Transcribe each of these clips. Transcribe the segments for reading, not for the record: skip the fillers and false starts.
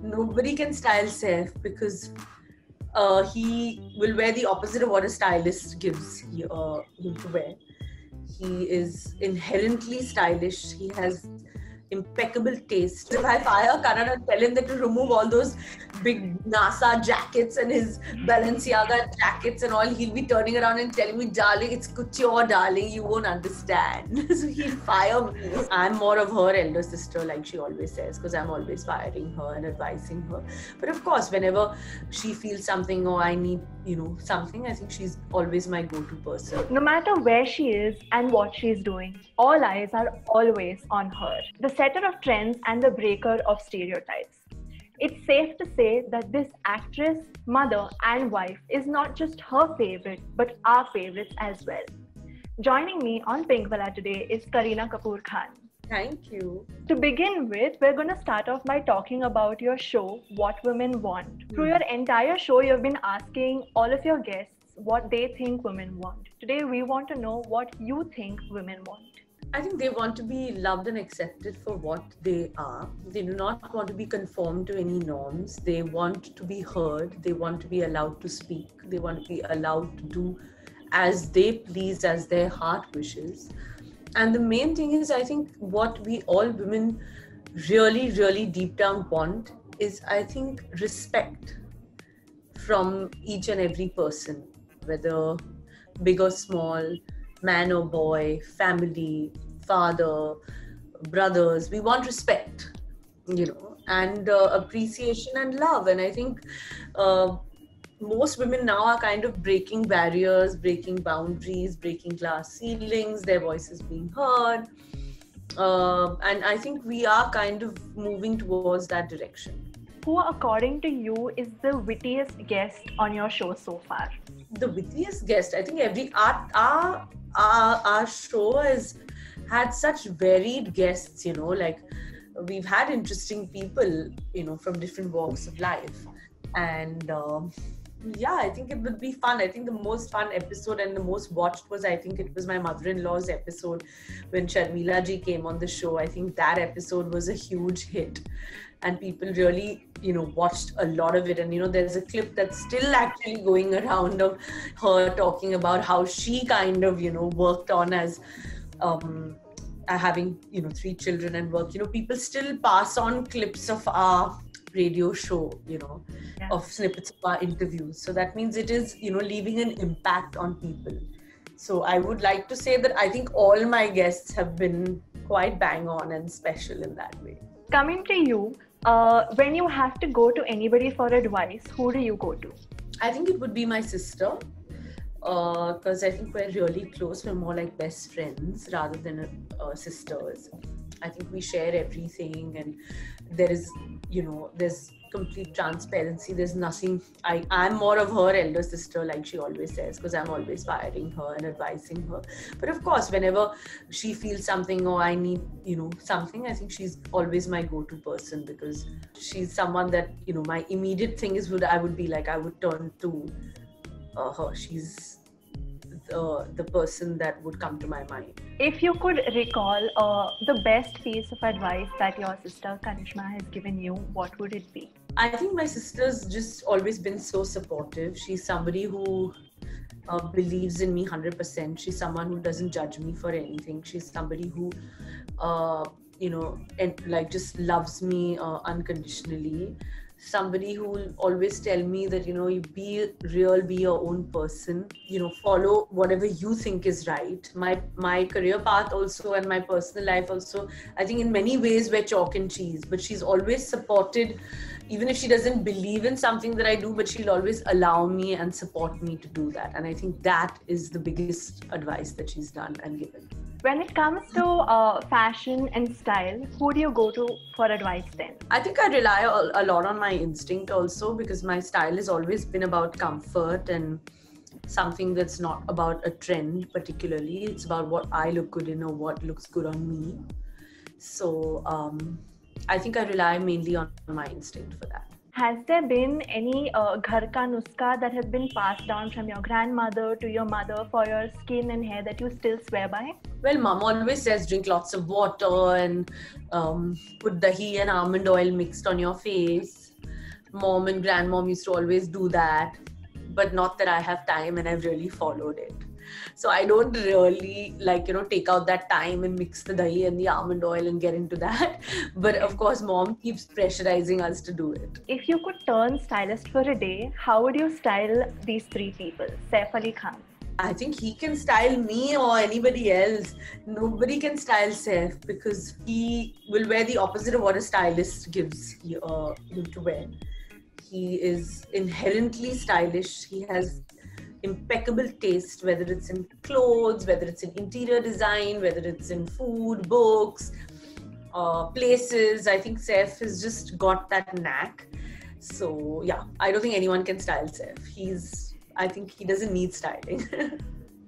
nobody can style Saif because he will wear the opposite of what a stylist gives him to wear. He is inherently stylish. He has impeccable taste. If I fire Karan and tell him that to remove all those big NASA jackets and his Balenciaga jackets and all, he'll be turning around and telling me, darling, it's couture, darling, you won't understand. So he'll fire me. I'm more of her elder sister, like she always says, because I'm always firing her and advising her. But of course, whenever she feels something or I need, something, I think she's always my go-to person. No matter where she is and what she's doing, all eyes are always on her, the setter of trends and the breaker of stereotypes. It's safe to say that this actress, mother and wife is not just her favorite, but our favorites as well. Joining me on Pinkvilla today is Kareena Kapoor Khan. Thank you. To begin with, we're going to start off by talking about your show, What Women Want. Through your entire show, you've been asking all of your guests what they think women want. Today, we want to know what you think women want. I think they want to be loved and accepted for what they are. They do not want to be conformed to any norms. They want to be heard. They want to be allowed to speak. They want to be allowed to do as they please, as their heart wishes. And the main thing is, I think what we all women really, really deep down want is, I think, respect from each and every person, whether big or small, man or boy, family, father, brothers. We want respect, and appreciation and love. And I think most women now are kind of breaking barriers, breaking boundaries, breaking glass ceilings, their voices being heard. And I think we are kind of moving towards that direction. Who, according to you, is the wittiest guest on your show so far? The wittiest guest, I think our show has had such varied guests, like we've had interesting people, from different walks of life. And I think it would be fun. I think the most fun episode and the most watched was, I think it was my mother-in-law's episode when Sharmila ji came on the show. I think that episode was a huge hit. And people really, watched a lot of it. And, there's a clip that's still actually going around of her talking about how she kind of, worked on as having, 3 children and work. People still pass on clips of our radio show, of snippets of our interviews. So that means it is, leaving an impact on people. So I would like to say that I think all my guests have been quite bang on and special in that way. Coming to you, when you have to go to anybody for advice, who do you go to? I think it would be my sister, because I think we're really close. We're more like best friends rather than sisters. I think we share everything, and there is, there's complete transparency. There's nothing. I'm more of her elder sister, like she always says, because I'm always firing her and advising her. But of course, whenever she feels something or I need, something, I think she's always my go-to person, because she's someone that, my immediate thing is I would turn to her. She's the person that would come to my mind. If you could recall the best piece of advice that your sister Karishma has given you, what would it be? I think my sister's just always been so supportive. She's somebody who believes in me 100%. She's someone who doesn't judge me for anything. She's somebody who, just loves me unconditionally. Somebody who will always tell me that, you be real, be your own person, follow whatever you think is right. My career path also and my personal life also, I think in many ways we're chalk and cheese, but she's always supported, even if she doesn't believe in something that I do, but she'll always allow me and support me to do that. And I think that is the biggest advice that she's done and given. When it comes to fashion and style, who do you go to for advice then? I think I rely a lot on my instinct also, because my style has always been about comfort and something that's not about a trend particularly. It's about what I look good in or what looks good on me. So I think I rely mainly on my instinct for that. Has there been any ghar ka nuska that has been passed down from your grandmother to your mother for your skin and hair that you still swear by? Well, mom always says drink lots of water and put dahi and almond oil mixed on your face. Mom and grandmom used to always do that, but not that I have time and I've really followed it. So I don't really take out that time and mix the dahi and the almond oil and get into that. But of course, mom keeps pressurizing us to do it. If you could turn stylist for a day, how would you style these three people? Saif Ali Khan. I think he can style me or anybody else. Nobody can style Saif because he will wear the opposite of what a stylist gives him to wear. He is inherently stylish. He has impeccable taste, whether it's in clothes, whether it's in interior design, whether it's in food, books, places. I think Saif has just got that knack. So yeah, I don't think anyone can style Saif. I think he doesn't need styling.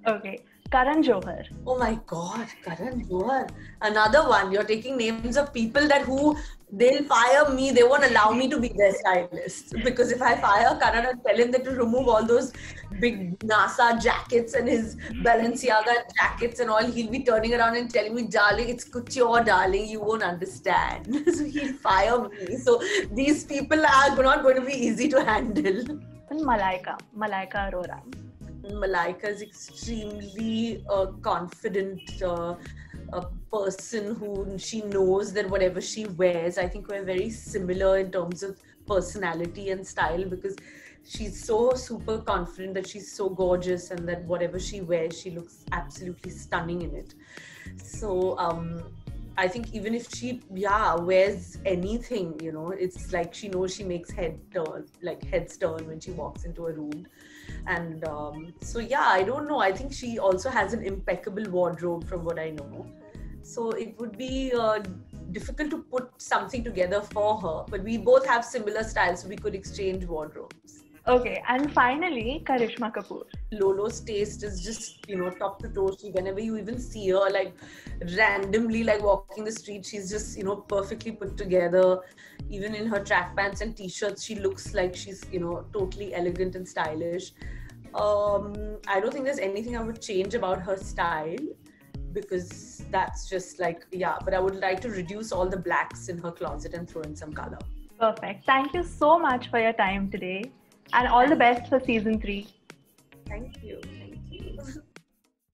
Okay. Karan Johar. Oh my God, Karan Johar. Another one. You're taking names of people they'll fire me. They won't allow me to be their stylist. Because if I fire Karan and tell him that to remove all those big NASA jackets and his Balenciaga jackets and all, he'll be turning around and telling me, darling, it's couture, darling, you won't understand. So he'll fire me. So these people are not going to be easy to handle. And Malaika Arora. Malaika is extremely confident person who she knows that whatever she wears, I think we're very similar in terms of personality and style because she's so super confident that she's so gorgeous and that whatever she wears, she looks absolutely stunning in it. So I think even if she wears anything, it's like she knows she makes heads turn when she walks into a room. And I don't know. I think she also has an impeccable wardrobe from what I know. So it would be difficult to put something together for her. But we both have similar styles, so we could exchange wardrobes. Okay, and finally, Karishma Kapoor. Lolo's taste is just, top to toe. Whenever you even see her, randomly, walking the street, she's just, perfectly put together. Even in her track pants and t-shirts, she looks like she's, totally elegant and stylish. I don't think there's anything I would change about her style because that's just but I would like to reduce all the blacks in her closet and throw in some color. Perfect. Thank you so much for your time today. And all the best for season 3. Thank you.